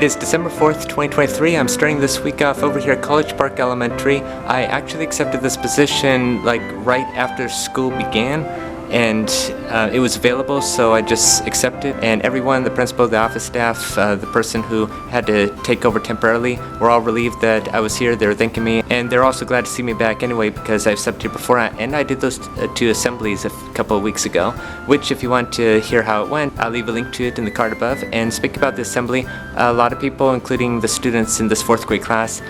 is December 4th, 2023. I'm starting this week off over here at College Park Elementary. I actually accepted this position like right after school began, and it was available, so I just accepted. And everyone, the principal, the office staff, the person who had to take over temporarily, were all relieved that I was here. They were thanking me, and they're also glad to see me back anyway because I've accepted here before, and I did those two assemblies a couple of weeks ago, which if you want to hear how it went, I'll leave a link to it in the card above. And speaking about the assembly, a lot of people, including the students in this 4th grade class,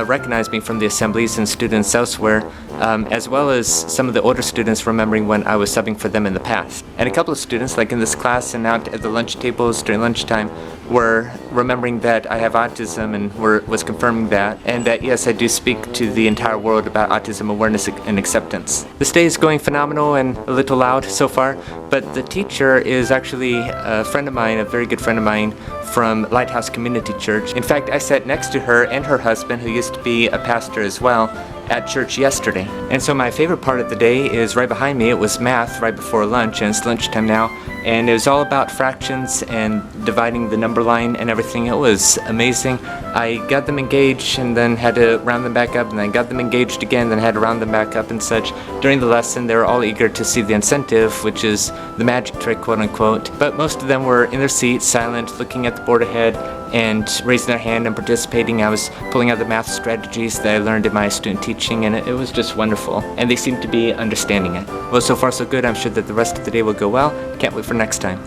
recognized me from the assemblies, and students elsewhere, as well as some of the older students remembering when I was subbing for them in the past. And a couple of students, like in this class and out at the lunch tables during lunchtime, were remembering that I have autism and was confirming that, and that yes, I do speak to the entire world about autism awareness and acceptance. This day is going phenomenal and a little loud so far, but the teacher is actually a friend of mine, a very good friend of mine from Lighthouse Community Church. In fact, I sat next to her and her husband, who used to be a pastor as well, at church yesterday. And so my favorite part of the day is right behind me. It was math right before lunch, and it's lunchtime now, and it was all about fractions and dividing the number line and everything. It was amazing. I got them engaged and then had to round them back up, and then got them engaged again, then had to round them back up and such. During the lesson, they were all eager to see the incentive, which is the magic trick, quote unquote, but most of them were in their seats, silent, looking at the board ahead and raising their hand and participating. I was pulling out the math strategies that I learned in my student teaching, and it was just wonderful, and they seemed to be understanding it. Well, so far so good. I'm sure that the rest of the day will go well. Can't wait for next time.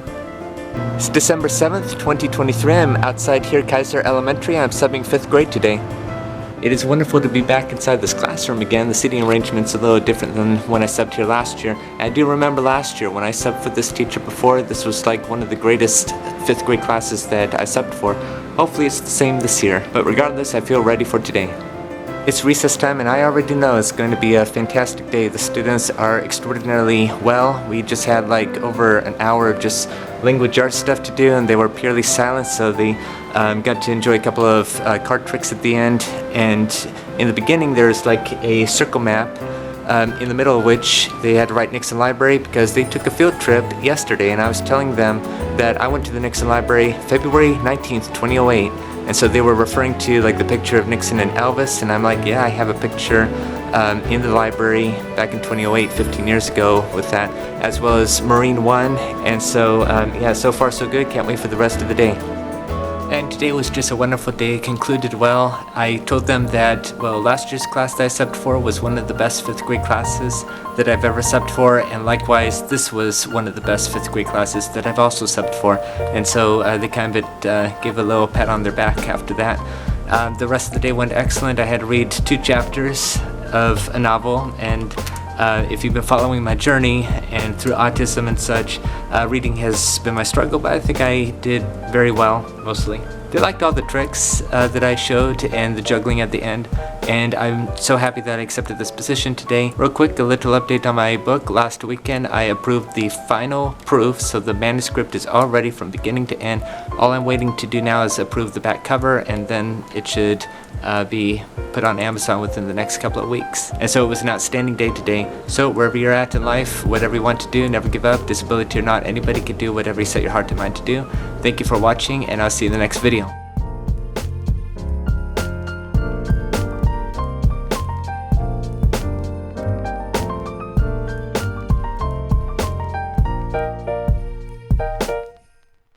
It's December 7th, 2023. I'm outside here, Kaiser Elementary. I'm subbing 5th grade today. It is wonderful to be back inside this classroom again. The seating arrangement's a little different than when I subbed here last year. And I do remember last year when I subbed for this teacher before, this was like one of the greatest 5th grade classes that I subbed for. Hopefully it's the same this year, but regardless, I feel ready for today. It's recess time, and I already know it's going to be a fantastic day. The students are extraordinarily well. We just had like over an hour of just language arts stuff to do, and they were purely silent, so they got to enjoy a couple of card tricks at the end. And in the beginning there's like a circle map in the middle of which they had to write Nixon Library because they took a field trip yesterday, and I was telling them that I went to the Nixon Library February 19th, 2008. And so they were referring to like the picture of Nixon and Elvis, and I'm like, yeah, I have a picture in the library back in 2008, 15 years ago with that, as well as Marine One. And so yeah, so far so good. Can't wait for the rest of the day. And today was just a wonderful day. It concluded well. I told them that, well, last year's class that I subbed for was one of the best 5th grade classes that I've ever subbed for, and likewise this was one of the best 5th grade classes that I've also subbed for. And so they kind of gave a little pat on their back after that. The rest of the day went excellent. I had to read 2 chapters of a novel, and if you've been following my journey and through autism and such, reading has been my struggle, but I think I did very well, mostly. They liked all the tricks that I showed and the juggling at the end, and I'm so happy that I accepted this position today. Real quick, a little update on my book. Last weekend I approved the final proof, so the manuscript is all ready from beginning to end. All I'm waiting to do now is approve the back cover, and then it should be put on Amazon within the next couple of weeks. And so it was an outstanding day today. So wherever you're at in life, whatever you want to do, never give up. Disability or not, anybody can do whatever you set your heart and mind to do. Thank you for watching, and I'll see you in the next video.